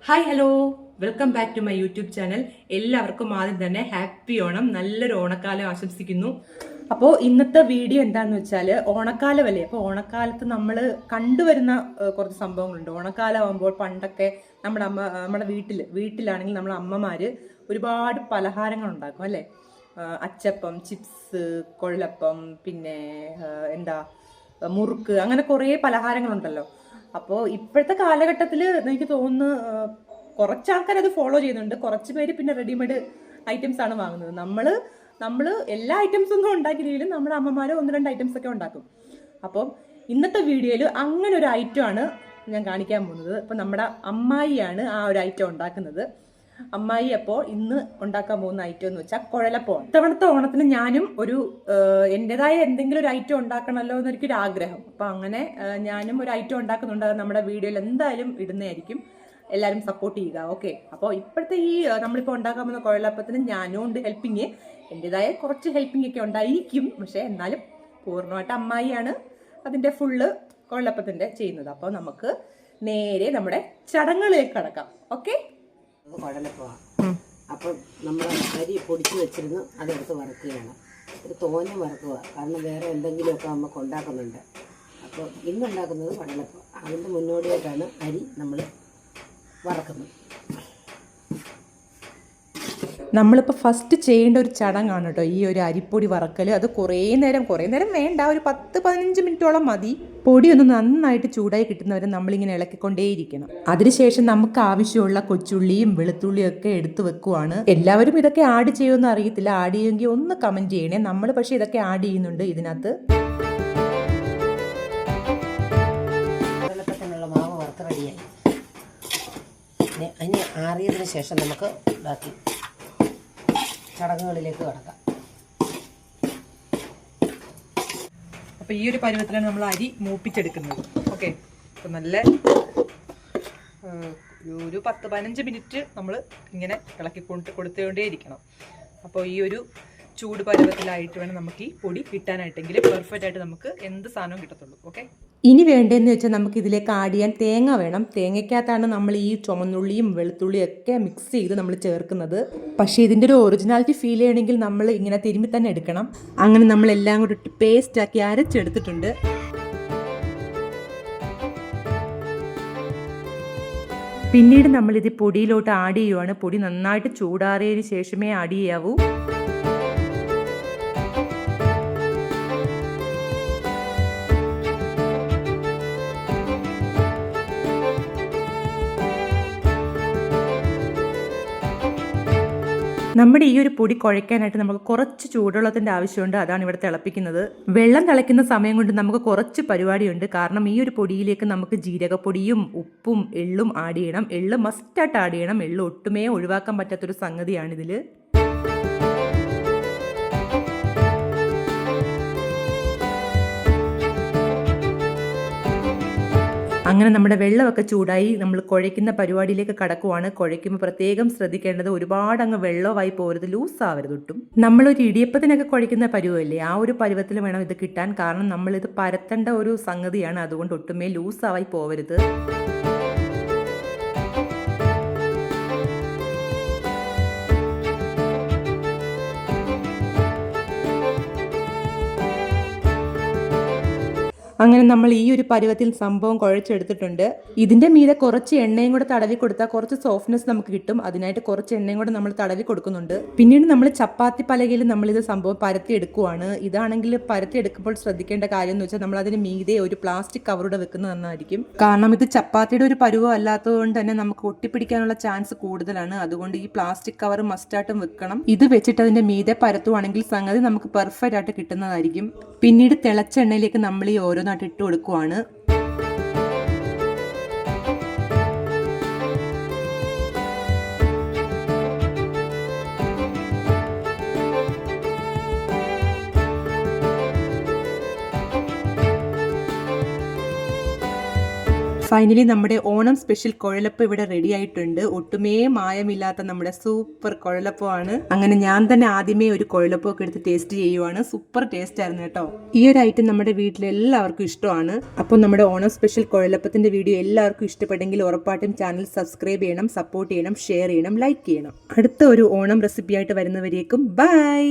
Hi hello, welcome back to my YouTube channel. എല്ലാവർക്കും ആദ്യം തന്നെ ഹാപ്പി ഓണം, നല്ലൊരു ഓണക്കാലം ആശംസിക്കുന്നു. അപ്പോൾ ഇന്നത്തെ വീഡിയോ എന്താന്ന് വെച്ചാൽ ഓണക്കാലമല്ലേ. അപ്പോൾ ഓണക്കാലത്ത് നമ്മൾ കണ്ടുവരുന്ന കുറച്ച് സംഭവങ്ങളുണ്ട്. ഓണക്കാലം ആകുമ്പോൾ പണ്ടൊക്കെ നമ്മുടെ വീട്ടിലാണെങ്കിൽ നമ്മുടെ അമ്മമാര് ഒരുപാട് പലഹാരങ്ങൾ ഉണ്ടാക്കും അല്ലേ. അച്ചപ്പം, ചിപ്സ്, കൊഴലപ്പം, പിന്നെ എന്താ മുറുക്ക്, അങ്ങനെ കുറേ പലഹാരങ്ങളുണ്ടല്ലോ. അപ്പോൾ ഇപ്പോഴത്തെ കാലഘട്ടത്തിൽ എനിക്ക് തോന്നുന്നു കുറച്ച് ആൾക്കാർ അത് ഫോളോ ചെയ്യുന്നുണ്ട്, കുറച്ച് പേര് പിന്നെ റെഡിമെയ്ഡ് ഐറ്റംസ് ആണ് വാങ്ങുന്നത്. നമ്മൾ എല്ലാ ഐറ്റംസും ഒന്നും ഉണ്ടാക്കിയില്ലെങ്കിലും നമ്മുടെ അമ്മമാർ ഒന്ന് രണ്ട് ഐറ്റംസ് ഒക്കെ ഉണ്ടാക്കും. അപ്പം ഇന്നത്തെ വീഡിയോയിൽ അങ്ങനെ ഒരു ഐറ്റം ആണ് ഞാൻ കാണിക്കാൻ പോകുന്നത്. അപ്പം നമ്മുടെ അമ്മായിയാണ് ആ ഒരു ഐറ്റം ഉണ്ടാക്കുന്നത്. അമ്മായി അപ്പോൾ ഇന്ന് ഉണ്ടാക്കാൻ പോകുന്ന ഐറ്റം എന്ന് വെച്ചാൽ കുഴലപ്പമാണ്. ഇത്തവണത്തെ ഓണത്തിന് ഞാനും ഒരു എൻ്റെതായ എന്തെങ്കിലും ഒരു ഐറ്റം ഉണ്ടാക്കണമല്ലോ എന്നൊരിക്കൊരു ആഗ്രഹം. അപ്പം അങ്ങനെ ഞാനും ഒരു ഐറ്റം ഉണ്ടാക്കുന്നുണ്ട്. അത് നമ്മുടെ വീഡിയോയിൽ എന്തായാലും ഇടുന്നതായിരിക്കും. എല്ലാവരും സപ്പോർട്ട് ചെയ്യുക. ഓക്കെ. അപ്പോൾ ഇപ്പോഴത്തെ ഈ നമ്മളിപ്പോൾ ഉണ്ടാക്കാൻ പോകുന്ന കുഴലപ്പത്തിന് ഞാനും ഉണ്ട് ഹെൽപ്പിങ്. എൻ്റെതായ കുറച്ച് ഹെൽപ്പിംഗ് ഒക്കെ ഉണ്ടായിരിക്കും. പക്ഷേ എന്നാലും പൂർണ്ണമായിട്ട് അമ്മായിയാണ് അതിൻ്റെ ഫുള്ള് കുഴലപ്പത്തിൻ്റെ ചെയ്യുന്നത്. അപ്പോൾ നമുക്ക് നേരെ നമ്മുടെ ചടങ്ങുകളിലേക്ക് കടക്കാം. ഓക്കെ. കുഴലപ്പമാണ്. അപ്പം നമ്മൾ അരി പൊടിച്ച് വെച്ചിരുന്നു, അതെടുത്ത് വറുക്കുകയാണ്. ഒരു തോനെ വറുക്കുക, കാരണം വേറെ എന്തെങ്കിലുമൊക്കെ നമുക്ക് ഉണ്ടാക്കുന്നുണ്ട്. അപ്പോൾ ഇന്നുണ്ടാക്കുന്നത് കുഴലപ്പം. അതിൻ്റെ മുന്നോടിയായിട്ടാണ് അരി നമ്മൾ വറക്കുന്നത്. നമ്മളിപ്പോൾ ഫസ്റ്റ് ചെയ്യേണ്ട ഒരു ചടങ്ങാണ് കേട്ടോ ഈ ഒരു അരിപ്പൊടി വറക്കൽ. അത് കുറേ നേരം വേണ്ട, ഒരു 10-15 മിനിറ്റോളം മതി. പൊടി ഒന്ന് നന്നായിട്ട് ചൂടായി കിട്ടുന്നവരെ നമ്മളിങ്ങനെ ഇളക്കിക്കൊണ്ടേയിരിക്കണം. അതിനുശേഷം നമുക്ക് ആവശ്യമുള്ള കൊച്ചുള്ളിയും വെളുത്തുള്ളിയും ഒക്കെ എടുത്തു വെക്കുവാണ്. എല്ലാവരും ഇതൊക്കെ ആഡ് ചെയ്യുമെന്ന് അറിയത്തില്ല. ആഡ് ചെയ്യുമെങ്കിൽ ഒന്ന് കമൻറ്റ് ചെയ്യണേ. നമ്മൾ പക്ഷേ ഇതൊക്കെ ആഡ് ചെയ്യുന്നുണ്ട് ഇതിനകത്ത്. കുഴലപ്പത്തിനുള്ള മാവ് വറുത്ത് റെഡിയായി. അതിന് ആറിയതിന് ശേഷം നമുക്ക് ബാക്കി ചടങ്ങുകളിലേക്ക് കടക്കാം. അപ്പോൾ ഈ ഒരു പരുവത്തിലാണ് നമ്മൾ അരി മൂപ്പിച്ചെടുക്കുന്നത്. ഓക്കെ. അപ്പോൾ നല്ല ഒരു 10-15 മിനിറ്റ് നമ്മൾ ഇങ്ങനെ കൊടുത്തുകൊണ്ടേയിരിക്കണം. അപ്പോൾ ഈ ഒരു ചൂട് പരുവത്തിലായിട്ട് വേണം നമുക്ക് ഈ പൊടി കിട്ടാനായിട്ടെങ്കിൽ പെർഫെക്റ്റ് ആയിട്ട് നമുക്ക് എന്ത് സാധനവും കിട്ടത്തുള്ളൂ. ഓക്കെ. ഇനി വേണ്ടതെന്ന് വെച്ചാൽ നമുക്ക് ഇതിലേക്ക് ആഡ് ചെയ്യാൻ തേങ്ങ വേണം. തേങ്ങയ്ക്കകത്താണ് നമ്മൾ ഈ ചുമന്നുള്ളിയും വെളുത്തുള്ളിയും ഒക്കെ മിക്സ് ചെയ്ത് നമ്മൾ ചേർക്കുന്നത്. പക്ഷേ ഇതിൻ്റെ ഒരു ഒറിജിനാലിറ്റി ഫീൽ ചെയ്യണമെങ്കിൽ നമ്മൾ ഇങ്ങനെ തിരുമ്പി തന്നെ എടുക്കണം. അങ്ങനെ നമ്മൾ എല്ലാം കൂടി ഇട്ട് പേസ്റ്റാക്കി അരച്ചെടുത്തിട്ടുണ്ട്. പിന്നീട് നമ്മളിത് പൊടിയിലോട്ട് ആഡ് ചെയ്യുവാണ്. പൊടി നന്നായിട്ട് ചൂടാറിയതിന് ശേഷമേ ആഡ് ചെയ്യാവൂ. നമ്മുടെ ഈ ഒരു പൊടി കുഴയ്ക്കാനായിട്ട് നമുക്ക് കുറച്ച് ചൂടുവെള്ളത്തിൻ്റെ ആവശ്യമുണ്ട്. അതാണ് ഇവിടെ തിളപ്പിക്കുന്നത്. വെള്ളം തിളയ്ക്കുന്ന സമയം കൊണ്ട് നമുക്ക് കുറച്ച് പരിപാടിയുണ്ട്. കാരണം ഈ ഒരു പൊടിയിലേക്ക് നമുക്ക് ജീരകപ്പൊടിയും ഉപ്പും എള്ളും ആഡ് ചെയ്യണം. എള്ള് മസ്റ്റായിട്ട് ആഡ് ചെയ്യണം. എള്ള് ഒട്ടുമേ ഒഴിവാക്കാൻ പറ്റാത്തൊരു സംഗതിയാണിതിൽ. അങ്ങനെ നമ്മുടെ വെള്ളമൊക്കെ ചൂടായി നമ്മൾ കുഴയ്ക്കുന്ന പരിപാടിയിലേക്ക് കടക്കുവാണ്. കുഴയ്ക്കുമ്പോൾ പ്രത്യേകം ശ്രദ്ധിക്കേണ്ടത് ഒരുപാട് അങ്ങ് വെള്ളമായി പോരുത്, ലൂസാവരുത് ഒട്ടും. നമ്മളൊരു ഇടിയപ്പത്തിനൊക്കെ കുഴയ്ക്കുന്ന പരുവല്ലേ, ആ ഒരു പരുവത്തിൽ വേണം ഇത് കിട്ടാൻ. കാരണം നമ്മളിത് പരത്തേണ്ട ഒരു സംഗതിയാണ്. അതുകൊണ്ട് ഒട്ടുമേ ലൂസാവായി പോവരുത്. അങ്ങനെ നമ്മൾ ഈ ഒരു പരുവത്തിൽ സംഭവം കുഴച്ചെടുത്തിട്ടുണ്ട്. ഇതിൻ്റെ മീതെ കുറച്ച് എണ്ണയും കൂടെ തടവി കൊടുത്താൽ കുറച്ച് സോഫ്റ്റ്നെസ് നമുക്ക് കിട്ടും. അതിനായിട്ട് കുറച്ച് എണ്ണയും കൂടെ നമ്മൾ തടവി കൊടുക്കുന്നുണ്ട്. പിന്നീട് നമ്മൾ ചപ്പാത്തി പലകയിൽ നമ്മളിത് സംഭവം പരത്തി എടുക്കുവാണ്. ഇതാണെങ്കിൽ പരത്തി എടുക്കുമ്പോൾ ശ്രദ്ധിക്കേണ്ട കാര്യം എന്ന് വെച്ചാൽ നമ്മൾ അതിന് മീതെ ഒരു പ്ലാസ്റ്റിക് കവറൂടെ വെക്കുന്നത് നന്നായിരിക്കും. കാരണം ഇത് ചപ്പാത്തിയുടെ ഒരു പരുവം അല്ലാത്തതുകൊണ്ട് തന്നെ നമുക്ക് ഒട്ടിപ്പിടിക്കാനുള്ള ചാൻസ് കൂടുതലാണ്. അതുകൊണ്ട് ഈ പ്ലാസ്റ്റിക് കവർ മസ്റ്റായിട്ടും വെക്കണം. ഇത് വെച്ചിട്ട് അതിൻ്റെ മീതെ പരത്തുവാണെങ്കിൽ സംഗതി നമുക്ക് പെർഫെക്റ്റ് ആയിട്ട് കിട്ടുന്നതായിരിക്കും. പിന്നീട് തിളച്ച എണ്ണയിലേക്ക് നമ്മൾ ഈ ഓരോന്നായിട്ട് ഇട്ട് കൊടുക്കുവാണ്. ഫൈനലി നമ്മുടെ ഓണം സ്പെഷ്യൽ കുഴലപ്പം ഇവിടെ റെഡി ആയിട്ടുണ്ട്. ഒട്ടുമേ മായമില്ലാത്ത നമ്മുടെ സൂപ്പർ കുഴലപ്പമാണ്. അങ്ങനെ ഞാൻ തന്നെ ആദ്യമേ ഒരു കുഴലപ്പമൊക്കെ എടുത്ത് ടേസ്റ്റ് ചെയ്യുവാണ്. സൂപ്പർ ടേസ്റ്റ് ആയിരുന്നു കേട്ടോ. ഈ ഒരു ഐറ്റം നമ്മുടെ വീട്ടിൽ എല്ലാവർക്കും ഇഷ്ടമാണ്. അപ്പോൾ നമ്മുടെ ഓണം സ്പെഷ്യൽ കുഴലപ്പത്തിന്റെ വീഡിയോ എല്ലാവർക്കും ഇഷ്ടപ്പെട്ടെങ്കിൽ ഉറപ്പായിട്ടും ചാനൽ സബ്സ്ക്രൈബ് ചെയ്യണം, സപ്പോർട്ട് ചെയ്യണം, ഷെയർ ചെയ്യണം, ലൈക്ക് ചെയ്യണം. അടുത്ത ഒരു ഓണം റെസിപ്പി ആയിട്ട് വരുന്നവരേക്കും ബൈ.